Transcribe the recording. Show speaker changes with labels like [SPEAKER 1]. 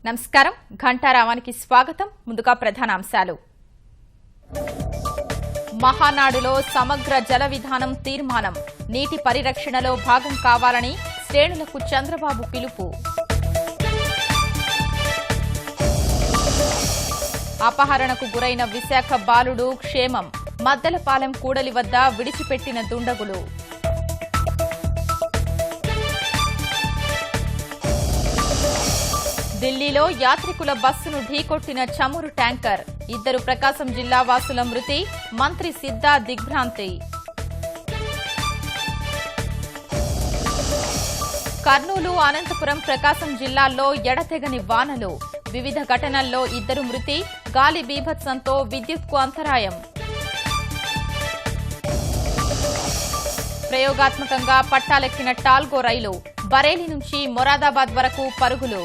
[SPEAKER 1] నమస్కారం ఘంటారావానికి స్వాగతం. ముందుగా ప్రధాన అంశాలు. మహానాడులో సమగ్ర జల విధానం తీర్మానం. నీటి పరిరక్షణలో భాగం కావాలని శ్రేణులకు చంద్రబాబు పిలుపు. అపహరణకు గురైన విశాఖ బాలుడు క్షేమం. మద్దలపాలెం కూడలి వద్ద విడిచిపెట్టిన దుండగులు. ఢిల్లీలో యాత్రికుల బస్సును ఢీకొట్టిన చమురు ట్యాంకర్. 2 ప్రకాశం జిల్లా వాసుల మృతి. మంత్రి సిద్ధా దిగ్భ్రాంతి. కర్నూలు, అనంతపురం, ప్రకాశం జిల్లాల్లో ఎడతెగని వానలు. వివిధ ఘటనల్లో 2 మృతి. గాలి బీభత్సంతో విద్యుత్కు అంతరాయం. ప్రయోగాత్మకంగా పట్టాలెక్కిన టాల్గో రైలు. బరేలీ నుంచి మొరాదాబాద్ వరకు పరుగులు.